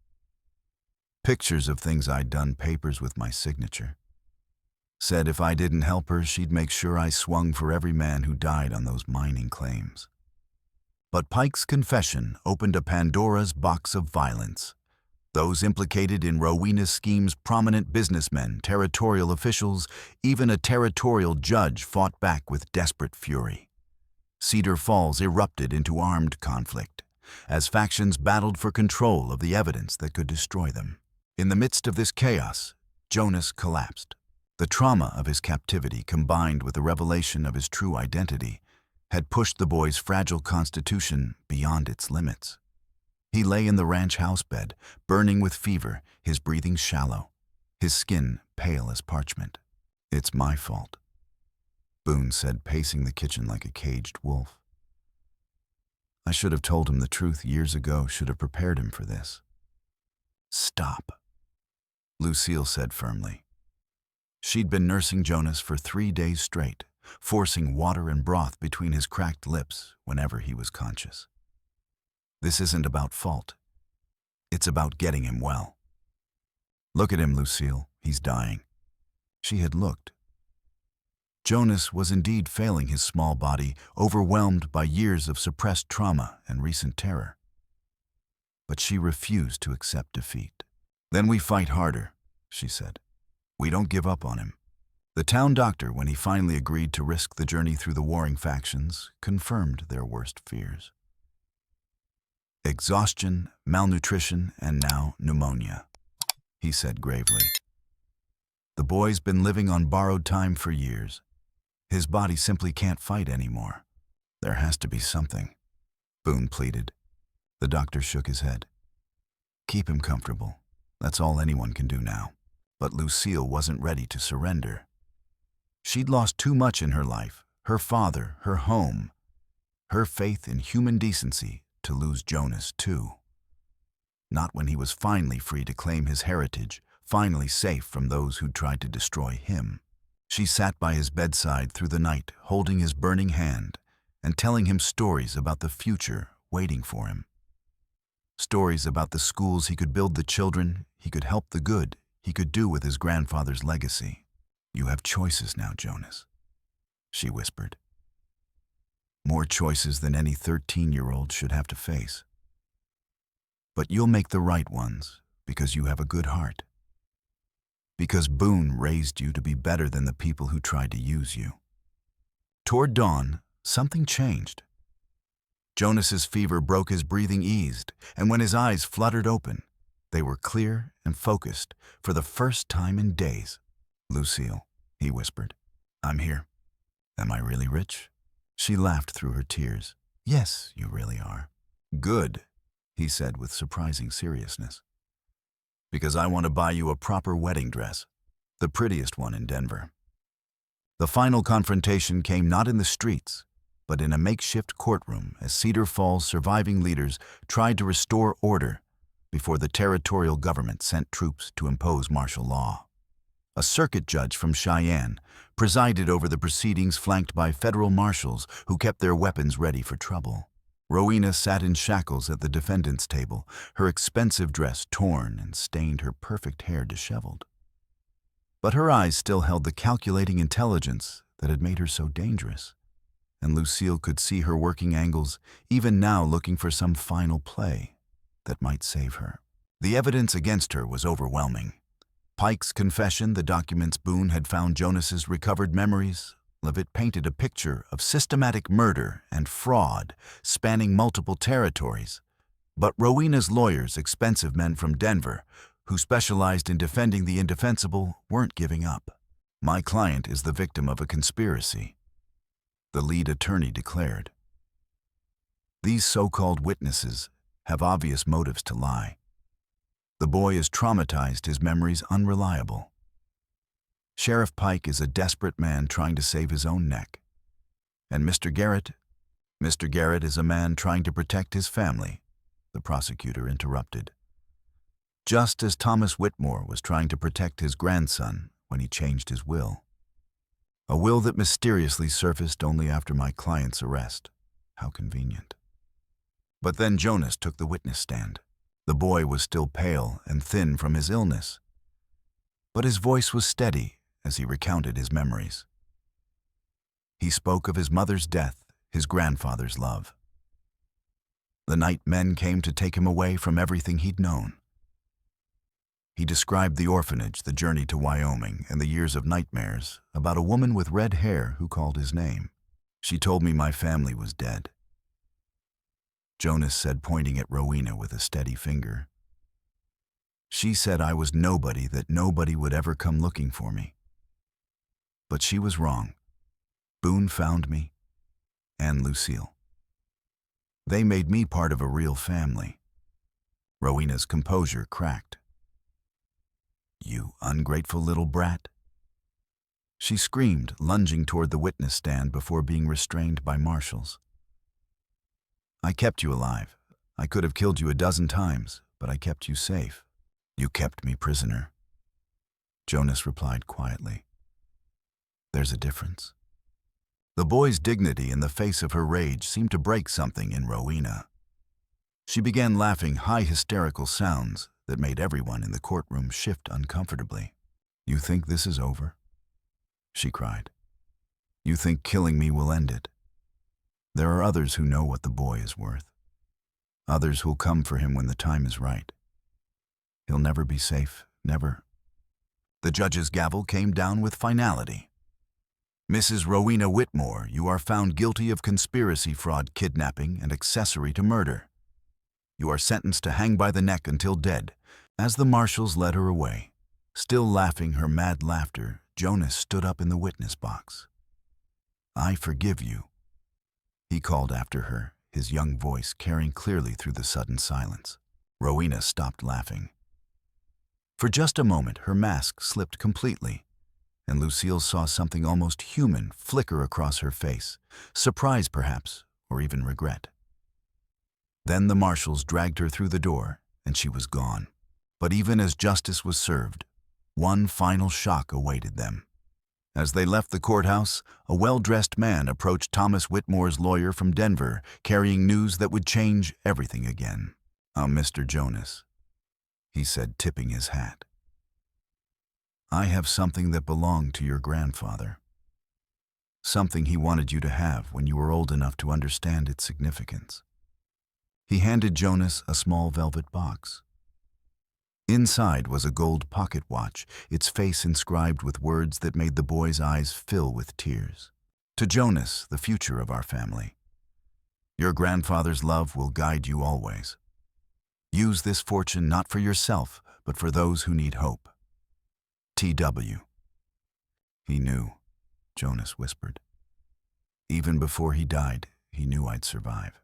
Pictures of things I'd done, papers with my signature. Said if I didn't help her, she'd make sure I swung for every man who died on those mining claims. But Pike's confession opened a Pandora's box of violence. Those implicated in Rowena's schemes, prominent businessmen, territorial officials, even a territorial judge fought back with desperate fury. Cedar Falls erupted into armed conflict, as factions battled for control of the evidence that could destroy them. In the midst of this chaos, Jonas collapsed. The trauma of his captivity, combined with the revelation of his true identity, had pushed the boy's fragile constitution beyond its limits. He lay in the ranch house bed, burning with fever, his breathing shallow, his skin pale as parchment. "It's my fault," Boone said, pacing the kitchen like a caged wolf. "I should have told him the truth years ago, should have prepared him for this." "Stop," Lucille said firmly. She'd been nursing Jonas for 3 days straight, forcing water and broth between his cracked lips whenever he was conscious. "This isn't about fault. It's about getting him well. Look at him, Lucille. He's dying." She had looked. Jonas was indeed failing his small body, overwhelmed by years of suppressed trauma and recent terror. But she refused to accept defeat. "Then we fight harder," she said. "We don't give up on him." The town doctor, when he finally agreed to risk the journey through the warring factions, confirmed their worst fears. "Exhaustion, malnutrition, and now pneumonia," he said gravely. "The boy's been living on borrowed time for years. His body simply can't fight anymore. There has to be something," Boone pleaded. The doctor shook his head. "Keep him comfortable. That's all anyone can do now." But Lucille wasn't ready to surrender. She'd lost too much in her life, her father, her home, her faith in human decency, to lose Jonas too. Not when he was finally free to claim his heritage, finally safe from those who'd tried to destroy him. She sat by his bedside through the night, holding his burning hand and telling him stories about the future waiting for him. Stories about the schools he could build, the children he could help, the good he could do with his grandfather's legacy. "You have choices now, Jonas," she whispered. "More choices than any 13-year-old should have to face. But you'll make the right ones because you have a good heart. Because Boone raised you to be better than the people who tried to use you." Toward dawn, something changed. Jonas's fever broke, his breathing eased, and when his eyes fluttered open, they were clear and focused for the first time in days. "Lucille," he whispered, "I'm here. Am I really rich?" She laughed through her tears. "Yes, you really are." "Good," he said with surprising seriousness. "Because I want to buy you a proper wedding dress, the prettiest one in Denver." The final confrontation came not in the streets, but in a makeshift courtroom as Cedar Falls' surviving leaders tried to restore order before the territorial government sent troops to impose martial law. A circuit judge from Cheyenne presided over the proceedings, flanked by federal marshals who kept their weapons ready for trouble. Rowena sat in shackles at the defendant's table, her expensive dress torn and stained, her perfect hair disheveled. But her eyes still held the calculating intelligence that had made her so dangerous, and Lucille could see her working angles, even now looking for some final play that might save her. The evidence against her was overwhelming. Pike's confession, the documents Boone had found, Jonas's recovered memories, Levitt painted a picture of systematic murder and fraud spanning multiple territories. But Rowena's lawyers, expensive men from Denver, who specialized in defending the indefensible, weren't giving up. "My client is the victim of a conspiracy," the lead attorney declared. "These so-called witnesses have obvious motives to lie. The boy is traumatized, his memories unreliable. Sheriff Pike is a desperate man trying to save his own neck. And Mr. Garrett is a man trying to protect his family," the prosecutor interrupted. "Just as Thomas Whitmore was trying to protect his grandson when he changed his will. A will that mysteriously surfaced only after my client's arrest. How convenient." But then Jonas took the witness stand. The boy was still pale and thin from his illness, but his voice was steady as he recounted his memories. He spoke of his mother's death, his grandfather's love. The night men came to take him away from everything he'd known. He described the orphanage, the journey to Wyoming, and the years of nightmares about a woman with red hair who called his name. "She told me my family was dead," Jonas said, pointing at Rowena with a steady finger. "She said I was nobody, that nobody would ever come looking for me. But she was wrong. Boone found me, and Lucille. They made me part of a real family. Rowena's composure cracked. You ungrateful little brat. She screamed, lunging toward the witness stand before being restrained by marshals. I kept you alive. I could have killed you a dozen times, but I kept you safe. You kept me prisoner. Jonas replied quietly. There's a difference. The boy's dignity in the face of her rage seemed to break something in Rowena. She began laughing high hysterical sounds that made everyone in the courtroom shift uncomfortably. You think this is over? She cried. You think killing me will end it? There are others who know what the boy is worth. Others who'll come for him when the time is right. He'll never be safe, never. The judge's gavel came down with finality. Mrs. Rowena Whitmore, you are found guilty of conspiracy, fraud, kidnapping, and accessory to murder. You are sentenced to hang by the neck until dead. As the marshals led her away, still laughing her mad laughter, Jonas stood up in the witness box. I forgive you, he called after her, his young voice carrying clearly through the sudden silence. Rowena stopped laughing. For just a moment, her mask slipped completely, and Lucille saw something almost human flicker across her face, surprise perhaps, or even regret. Then the marshals dragged her through the door, and she was gone. But even as justice was served, one final shock awaited them. As they left the courthouse, a well-dressed man approached Thomas Whitmore's lawyer from Denver, carrying news that would change everything again. Mr. Jonas, he said, tipping his hat. I have something that belonged to your grandfather. Something he wanted you to have when you were old enough to understand its significance. He handed Jonas a small velvet box. Inside was a gold pocket watch, its face inscribed with words that made the boy's eyes fill with tears. To Jonas, the future of our family. Your grandfather's love will guide you always. Use this fortune not for yourself, but for those who need hope. T.W. He knew, Jonas whispered. Even before he died, he knew I'd survive.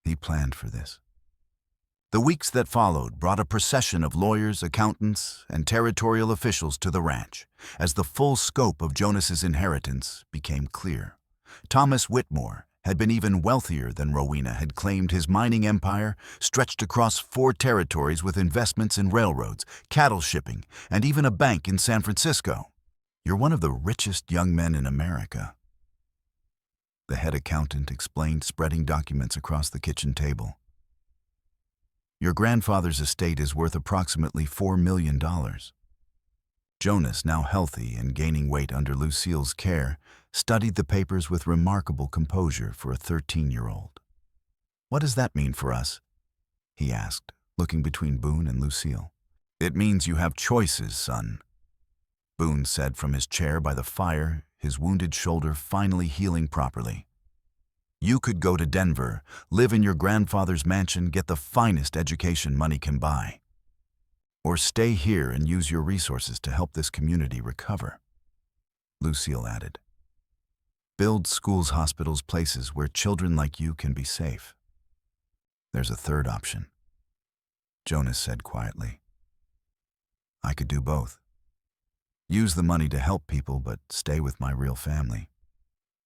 He planned for this. The weeks that followed brought a procession of lawyers, accountants, and territorial officials to the ranch, as the full scope of Jonas's inheritance became clear. Thomas Whitmore had been even wealthier than Rowena had claimed. His mining empire stretched across 4 territories with investments in railroads, cattle shipping, and even a bank in San Francisco. You're one of the richest young men in America, the head accountant explained, spreading documents across the kitchen table. Your grandfather's estate is worth approximately $4 million. Jonas, now healthy and gaining weight under Lucille's care, studied the papers with remarkable composure for a 13-year-old. What does that mean for us? He asked, looking between Boone and Lucille. It means you have choices, son, Boone said from his chair by the fire, his wounded shoulder finally healing properly. You could go to Denver, live in your grandfather's mansion, get the finest education money can buy. Or stay here and use your resources to help this community recover. Lucille added. Build schools, hospitals, places where children like you can be safe. There's a third option, Jonas said quietly. I could do both. Use the money to help people, but stay with my real family.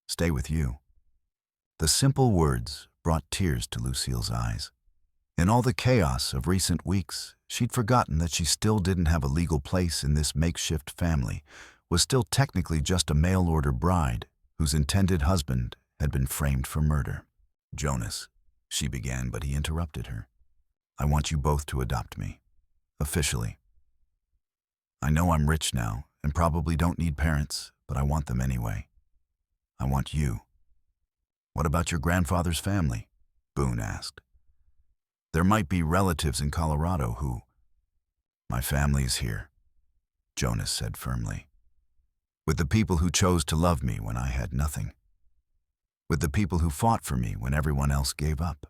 Stay with you. The simple words brought tears to Lucille's eyes. In all the chaos of recent weeks, she'd forgotten that she still didn't have a legal place in this makeshift family, was still technically just a mail-order bride whose intended husband had been framed for murder. Jonas, she began, but he interrupted her. I want you both to adopt me, officially. I know I'm rich now and probably don't need parents, but I want them anyway. I want you. What about your grandfather's family? Boone asked. There might be relatives in Colorado who... My family is here, Jonas said firmly. With the people who chose to love me when I had nothing. With the people who fought for me when everyone else gave up.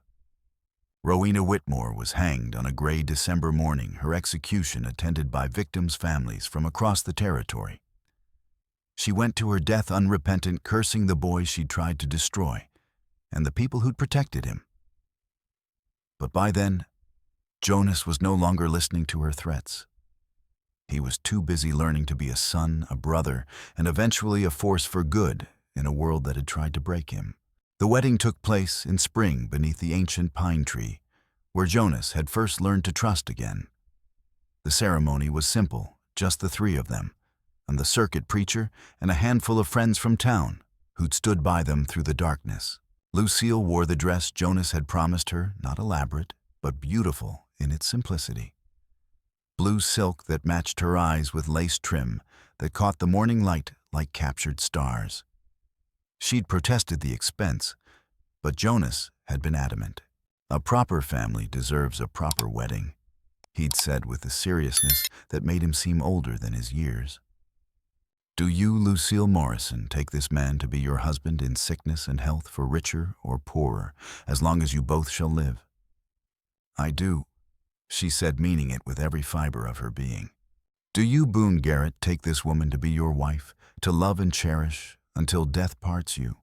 Rowena Whitmore was hanged on a gray December morning, her execution attended by victims' families from across the territory. She went to her death unrepentant, cursing the boy she'd tried to destroy, and the people who'd protected him. But by then, Jonas was no longer listening to her threats. He was too busy learning to be a son, a brother, and eventually a force for good in a world that had tried to break him. The wedding took place in spring beneath the ancient pine tree, where Jonas had first learned to trust again. The ceremony was simple, just the three of them, and the circuit preacher and a handful of friends from town who'd stood by them through the darkness. Lucille wore the dress Jonas had promised her, not elaborate, but beautiful in its simplicity. Blue silk that matched her eyes with lace trim that caught the morning light like captured stars. She'd protested the expense, but Jonas had been adamant. A proper family deserves a proper wedding, he'd said with a seriousness that made him seem older than his years. Do you, Lucille Morrison, take this man to be your husband in sickness and health for richer or poorer, as long as you both shall live? I do, she said, meaning it with every fiber of her being. Do you, Boone Garrett, take this woman to be your wife, to love and cherish until death parts you?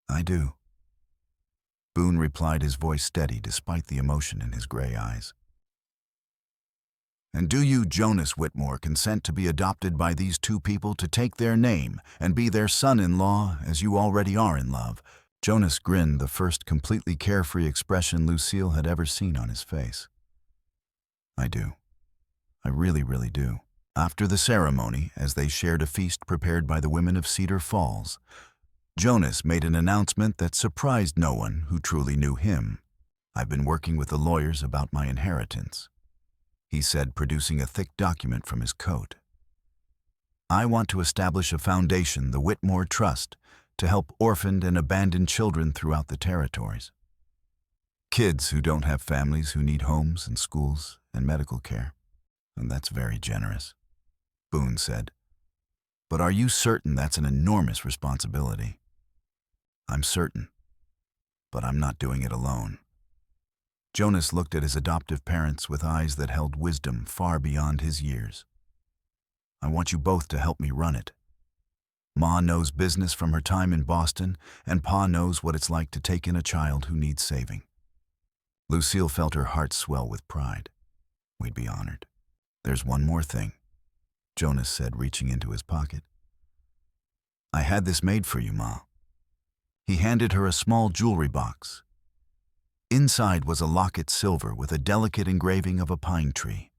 I do. Boone replied, his voice steady despite the emotion in his gray eyes. And do you, Jonas Whitmore, consent to be adopted by these two people, to take their name and be their son-in-law as you already are in love? Jonas grinned, the first completely carefree expression Lucille had ever seen on his face. I do. I really, really do. After the ceremony, as they shared a feast prepared by the women of Cedar Falls, Jonas made an announcement that surprised no one who truly knew him. I've been working with the lawyers about my inheritance, he said, producing a thick document from his coat. I want to establish a foundation, the Whitmore Trust, to help orphaned and abandoned children throughout the territories. Kids who don't have families, who need homes and schools and medical care. And that's very generous, Boone said. But are you certain that's an enormous responsibility? I'm certain, but I'm not doing it alone. Jonas looked at his adoptive parents with eyes that held wisdom far beyond his years. I want you both to help me run it. Ma knows business from her time in Boston, and Pa knows what it's like to take in a child who needs saving. Lucille felt her heart swell with pride. We'd be honored. There's one more thing, Jonas said, reaching into his pocket. I had this made for you, Ma. He handed her a small jewelry box. Inside was a locket, silver with a delicate engraving of a pine tree.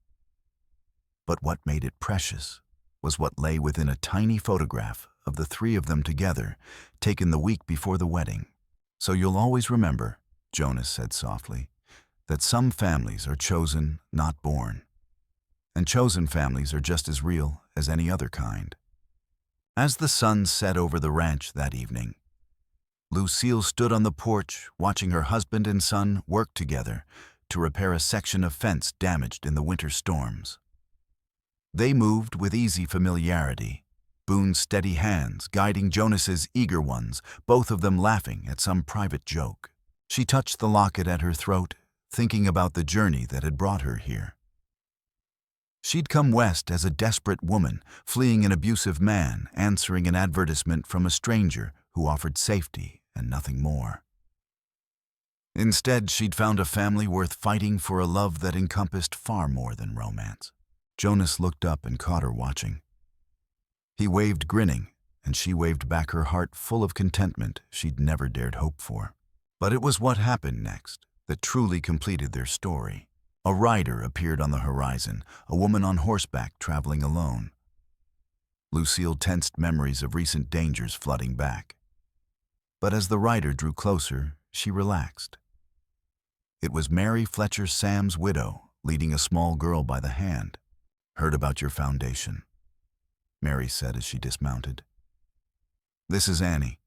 But what made it precious was what lay within a tiny photograph of the three of them together, taken the week before the wedding. So you'll always remember, Jonas said softly, that some families are chosen, not born. And chosen families are just as real as any other kind. As the sun set over the ranch that evening, Lucille stood on the porch watching her husband and son work together to repair a section of fence damaged in the winter storms. They moved with easy familiarity, Boone's steady hands guiding Jonas's eager ones, both of them laughing at some private joke. She touched the locket at her throat, thinking about the journey that had brought her here. She'd come west as a desperate woman, fleeing an abusive man, answering an advertisement from a stranger who offered safety and nothing more. Instead, she'd found a family worth fighting for, a love that encompassed far more than romance. Jonas looked up and caught her watching. He waved, grinning, and she waved back, her heart full of contentment she'd never dared hope for. But it was what happened next that truly completed their story. A rider appeared on the horizon, a woman on horseback traveling alone. Lucille tensed, memories of recent dangers flooding back. But as the rider drew closer, she relaxed. It was Mary Fletcher, Sam's widow, leading a small girl by the hand. Heard about your foundation, Mary said as she dismounted. This is Annie.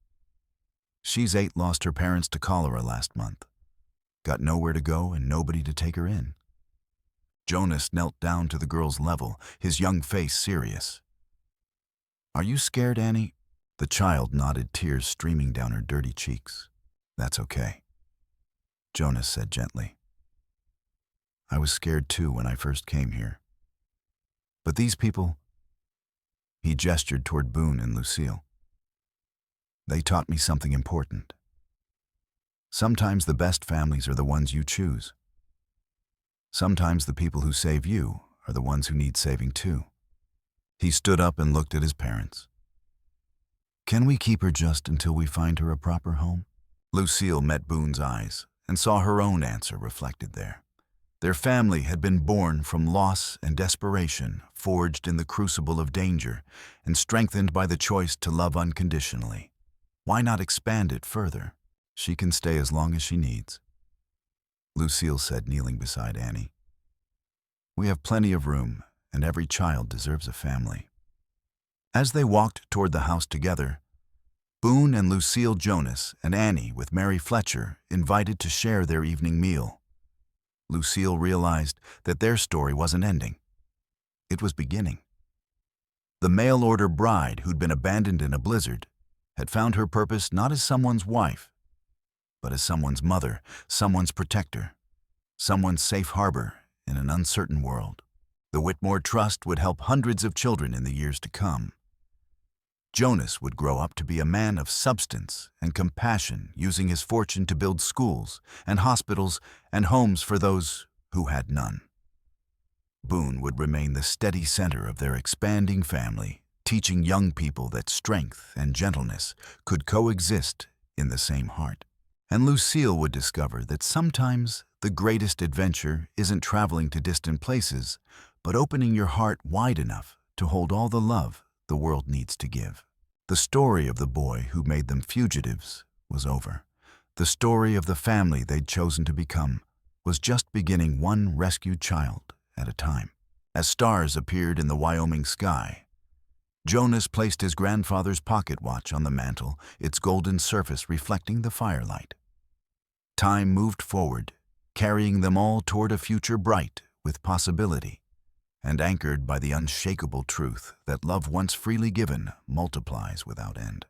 She's 8, lost her parents to cholera last month. Got nowhere to go and nobody to take her in. Jonas knelt down to the girl's level, his young face serious. Are you scared, Annie? The child nodded, tears streaming down her dirty cheeks. That's okay, Jonas said gently. I was scared too when I first came here. But these people, He gestured toward Boone and Lucille. They taught me something important. Sometimes the best families are the ones you choose. Sometimes the people who save you are the ones who need saving too. He stood up and looked at his parents. Can we keep her just until we find her a proper home? Lucille met Boone's eyes and saw her own answer reflected there. Their family had been born from loss and desperation, forged in the crucible of danger, and strengthened by the choice to love unconditionally. Why not expand it further? She can stay as long as she needs. Lucille said, kneeling beside Annie. We have plenty of room, and every child deserves a family. As they walked toward the house together, Boone and Lucille Jonas and Annie, with Mary Fletcher, invited to share their evening meal. Lucille realized that their story wasn't ending. It was beginning. The mail-order bride who'd been abandoned in a blizzard had found her purpose not as someone's wife, but as someone's mother, someone's protector, someone's safe harbor in an uncertain world. The Whitmore Trust would help hundreds of children in the years to come. Jonas would grow up to be a man of substance and compassion, using his fortune to build schools and hospitals and homes for those who had none. Boone would remain the steady center of their expanding family, teaching young people that strength and gentleness could coexist in the same heart. And Lucille would discover that sometimes the greatest adventure isn't traveling to distant places, but opening your heart wide enough to hold all the love the world needs to give. The story of the boy who made them fugitives was over. The story of the family they'd chosen to become was just beginning, one rescued child at a time. As stars appeared in the Wyoming sky, Jonas placed his grandfather's pocket watch on the mantel, its golden surface reflecting the firelight. Time moved forward, carrying them all toward a future bright with possibility, and anchored by the unshakable truth that love once freely given multiplies without end.